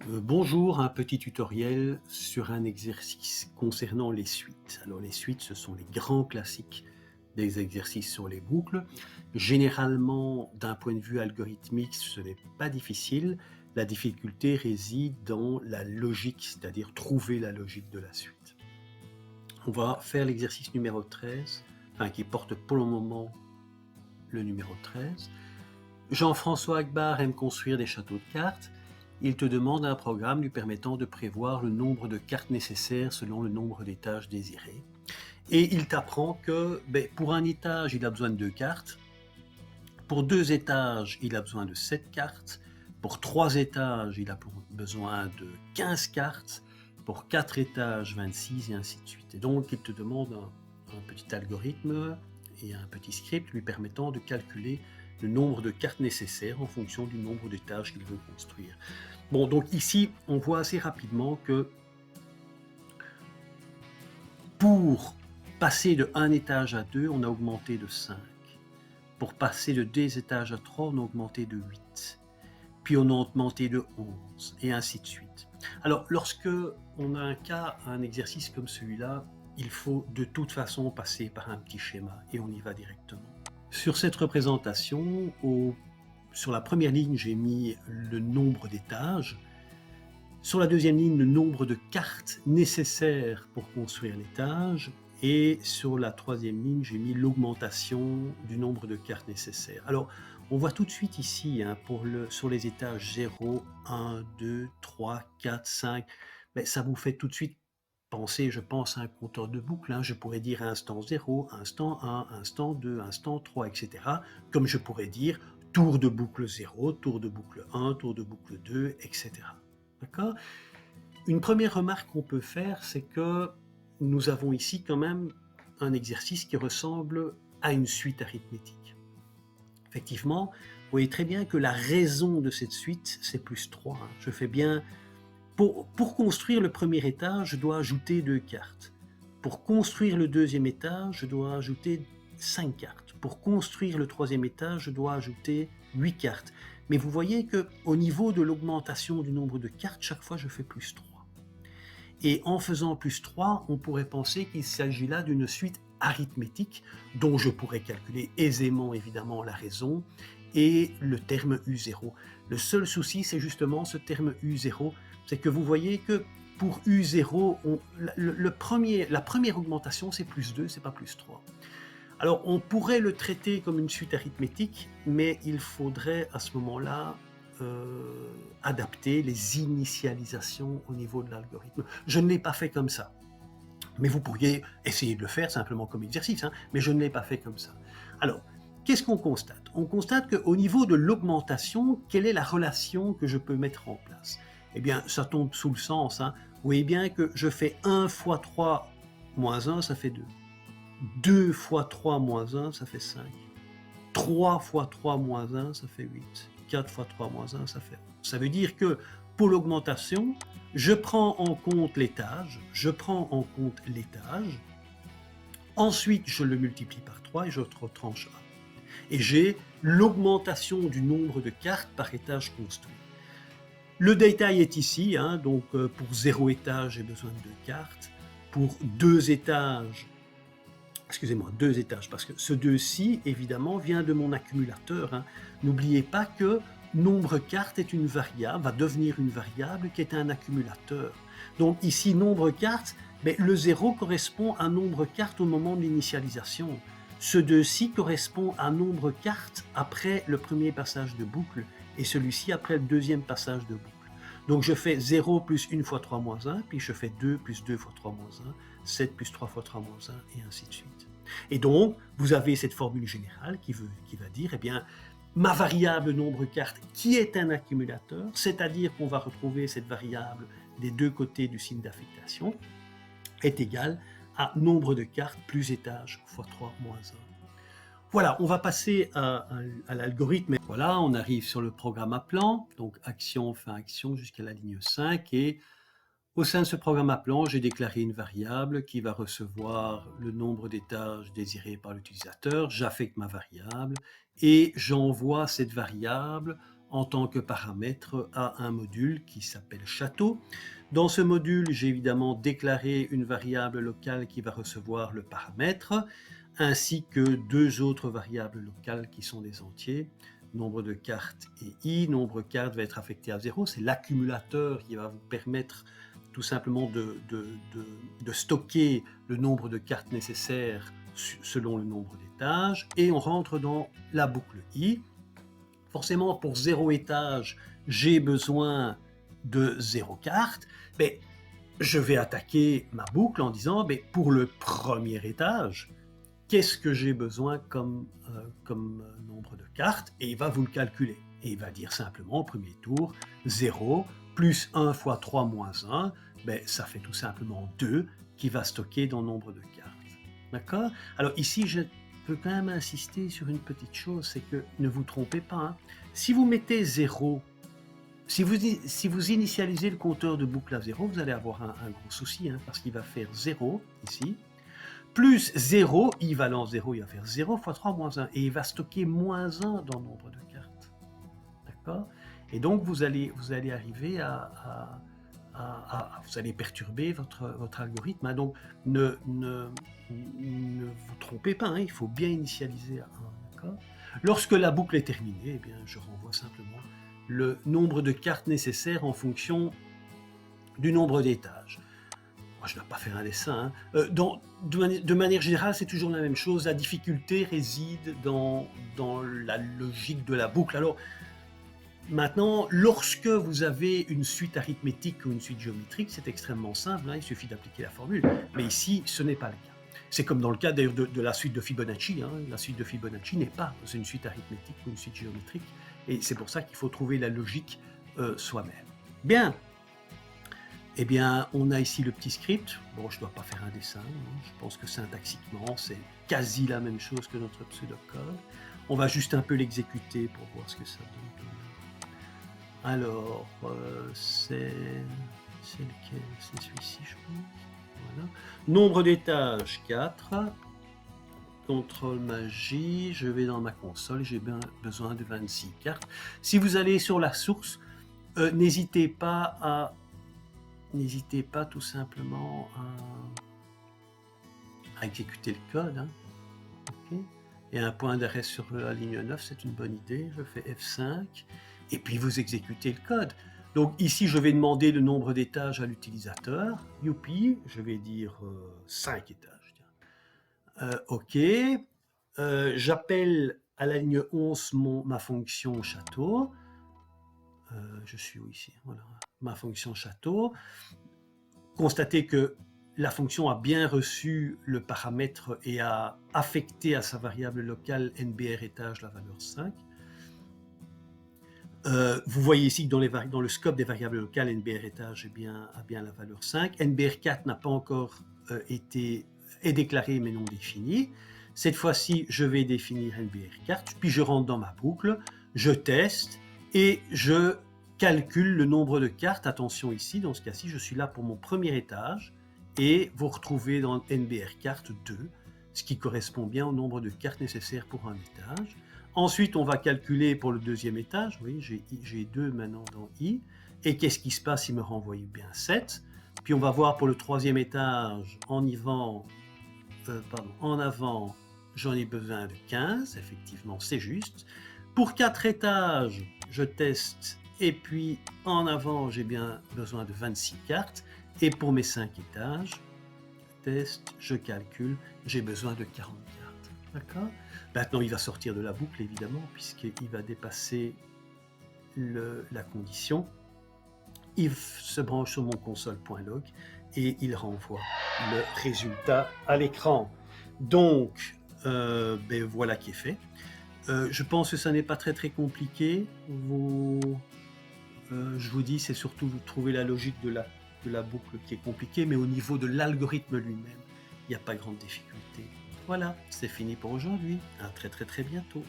Bonjour, un petit tutoriel sur un exercice concernant les suites. Alors les suites, ce sont les grands classiques des exercices sur les boucles. Généralement, d'un point de vue algorithmique, ce n'est pas difficile. La difficulté réside dans la logique, c'est-à-dire trouver la logique de la suite. On va faire l'exercice numéro 13, enfin qui porte pour le moment le numéro 13. Jean-François Agbar aime construire des châteaux de cartes. Il te demande un programme lui permettant de prévoir le nombre de cartes nécessaires selon le nombre d'étages désirés. Et il t'apprend que pour un étage, il a besoin de 2 cartes. Pour 2 étages, il a besoin de 7 cartes. Pour 3 étages, il a besoin de 15 cartes. Pour 4 étages, 26 et ainsi de suite. Et donc, il te demande un petit algorithme et un petit script lui permettant de calculer le nombre de cartes nécessaires en fonction du nombre d'étages qu'il veut construire. Bon, donc ici, on voit assez rapidement que pour passer de 1 étage à 2, on a augmenté de 5. Pour passer de 2 étages à 3, on a augmenté de 8. Puis on a augmenté de 11, et ainsi de suite. Alors, lorsque on a un exercice comme celui-là, il faut de toute façon passer par un petit schéma, et on y va directement. Sur cette représentation, sur la première ligne, j'ai mis le nombre d'étages. Sur la deuxième ligne, le nombre de cartes nécessaires pour construire l'étage. Et sur la troisième ligne, j'ai mis l'augmentation du nombre de cartes nécessaires. Alors, on voit tout de suite ici, sur les étages 0, 1, 2, 3, 4, 5, ça vous fait tout de suite penser, je pense, à un compteur de boucle. Je pourrais dire instant 0, instant 1, instant 2, instant 3, etc. Comme je pourrais dire tour de boucle 0, tour de boucle 1, tour de boucle 2, etc. D'accord ? Une première remarque qu'on peut faire, c'est que nous avons ici quand même un exercice qui ressemble à une suite arithmétique. Effectivement, vous voyez très bien que la raison de cette suite, c'est plus 3. Je fais bien... Pour construire le premier étage, je dois ajouter 2 cartes. Pour construire le deuxième étage, je dois ajouter 5 cartes. Pour construire le troisième étage, je dois ajouter 8 cartes. Mais vous voyez qu'au niveau de l'augmentation du nombre de cartes, chaque fois je fais plus 3. Et en faisant plus 3, on pourrait penser qu'il s'agit là d'une suite arithmétique dont je pourrais calculer aisément évidemment la raison et le terme U0. Le seul souci, c'est justement ce terme U0, c'est que vous voyez que pour U0, la première augmentation, c'est plus 2, c'est pas plus 3. Alors, on pourrait le traiter comme une suite arithmétique, mais il faudrait à ce moment-là adapter les initialisations au niveau de l'algorithme. Je ne l'ai pas fait comme ça. Mais vous pourriez essayer de le faire simplement comme exercice, mais je ne l'ai pas fait comme ça. Alors, qu'est-ce qu'on constate ? On constate qu'au niveau de l'augmentation, quelle est la relation que je peux mettre en place ? Eh bien, ça tombe sous le sens. Vous voyez bien que je fais 1 fois 3 moins 1, ça fait 2. 2 fois 3 moins 1, ça fait 5. 3 fois 3 moins 1, ça fait 8. 4 fois 3 moins 1, ça fait 11. Ça veut dire que pour l'augmentation, je prends en compte l'étage, ensuite je le multiplie par 3 et je retranche 1. Et j'ai l'augmentation du nombre de cartes par étage construit. Le détail est ici, donc pour 0 étage, j'ai besoin de 2 cartes. Pour 2 étages, parce que ce 2-ci, évidemment, vient de mon accumulateur. N'oubliez pas que nombre cartes est une variable, va devenir une variable qui est un accumulateur. Donc ici, nombre cartes, le 0 correspond à nombre cartes au moment de l'initialisation. Ce 2-ci correspond à nombre cartes après le premier passage de boucle et celui-ci après le deuxième passage de boucle. Donc je fais 0 plus 1 fois 3 moins 1, puis je fais 2 plus 2 fois 3 moins 1, 7 plus 3 fois 3 moins 1, et ainsi de suite. Et donc, vous avez cette formule générale qui va dire, ma variable nombre cartes, qui est un accumulateur, c'est-à-dire qu'on va retrouver cette variable des deux côtés du signe d'affectation, est égale à nombre de cartes plus étage fois 3 moins 1. Voilà, on va passer à l'algorithme. Voilà, on arrive sur le programme appelant, donc action, fin action jusqu'à la ligne 5, et au sein de ce programme appelant, j'ai déclaré une variable qui va recevoir le nombre d'étages désirés par l'utilisateur, j'affecte ma variable, et j'envoie cette variable en tant que paramètre à un module qui s'appelle château. Dans ce module, j'ai évidemment déclaré une variable locale qui va recevoir le paramètre, ainsi que deux autres variables locales qui sont des entiers, nombre de cartes et i. Nombre de cartes va être affecté à 0, c'est l'accumulateur qui va vous permettre tout simplement de stocker le nombre de cartes nécessaires selon le nombre d'étages, et on rentre dans la boucle i. Forcément, pour 0 étage, j'ai besoin de 0 cartes, mais je vais attaquer ma boucle en disant, mais pour le premier étage, qu'est-ce que j'ai besoin comme nombre de cartes, et il va vous le calculer. Et il va dire simplement au premier tour, 0 plus 1 fois 3 moins 1, ben, ça fait tout simplement 2 qui va stocker dans le nombre de cartes. D'accord? Alors ici, je peux quand même insister sur une petite chose, c'est que ne vous trompez pas. Hein. Si vous mettez 0, si vous initialisez le compteur de boucle à 0, vous allez avoir un gros souci, hein, parce qu'il va faire 0 ici, plus 0, i valant 0, il va faire 0 fois 3 moins 1, et il va stocker moins 1 dans le nombre de cartes. D'accord? Et donc vous allez arriver vous allez perturber votre algorithme. Hein. Donc ne vous trompez pas, hein, il faut bien initialiser à 1. Lorsque la boucle est terminée, eh bien, je renvoie simplement le nombre de cartes nécessaires en fonction du nombre d'étages. Moi, je ne dois pas faire un dessin. Hein. De manière générale, c'est toujours la même chose. La difficulté réside dans la logique de la boucle. Alors, maintenant, lorsque vous avez une suite arithmétique ou une suite géométrique, c'est extrêmement simple, hein, il suffit d'appliquer la formule. Mais ici, ce n'est pas le cas. C'est comme dans le cas d'ailleurs de la suite de Fibonacci. Hein. La suite de Fibonacci n'est pas une suite arithmétique ou une suite géométrique. Et c'est pour ça qu'il faut trouver la logique soi-même. Bien. Eh bien, on a ici le petit script. Bon, je ne dois pas faire un dessin. Hein. Je pense que syntaxiquement, c'est quasi la même chose que notre pseudocode. On va juste un peu l'exécuter pour voir ce que ça donne. Alors, c'est lequel? C'est celui-ci, je pense. Voilà. Nombre d'étages, 4. Contrôle magie, je vais dans ma console, j'ai besoin de 26 cartes. Si vous allez sur la source, n'hésitez pas tout simplement à exécuter le code. Hein. Okay. Et un point d'arrêt sur la ligne 9, c'est une bonne idée. Je fais F5. Et puis vous exécutez le code. Donc ici, je vais demander le nombre d'étages à l'utilisateur. Youpi, je vais dire 5 étages. OK. J'appelle à la ligne 11 ma fonction château. Je suis où ici? Voilà, ma fonction château. Constatez que la fonction a bien reçu le paramètre et a affecté à sa variable locale NBR étage la valeur 5. Vous voyez ici que dans le scope des variables locales, NBR étage a bien la valeur 5. NBR4 n'a pas encore est déclaré mais non défini. Cette fois-ci, je vais définir NBR4, puis je rentre dans ma boucle, je teste et je calcule le nombre de cartes. Attention ici, dans ce cas-ci, je suis là pour mon premier étage et vous retrouvez dans NBR4 2, ce qui correspond bien au nombre de cartes nécessaires pour un étage. Ensuite, on va calculer pour le deuxième étage. Vous voyez, j'ai 2 maintenant dans I. Et qu'est-ce qui se passe? Il me renvoie bien 7. Puis on va voir pour le troisième étage, en avant, j'en ai besoin de 15. Effectivement, c'est juste. Pour 4 étages, je teste. Et puis en avant, j'ai bien besoin de 26 cartes. Et pour mes 5 étages, je teste, je calcule, j'ai besoin de 40 cartes. D'accord? Maintenant, il va sortir de la boucle, évidemment, puisqu'il va dépasser la condition. Il se branche sur mon console.log et il renvoie le résultat à l'écran. Donc, voilà qui est fait. Je pense que ça n'est pas très compliqué. Je vous dis, c'est surtout vous trouver la logique de la boucle qui est compliquée, mais au niveau de l'algorithme lui-même, il n'y a pas grande difficulté. Voilà, c'est fini pour aujourd'hui. À très bientôt.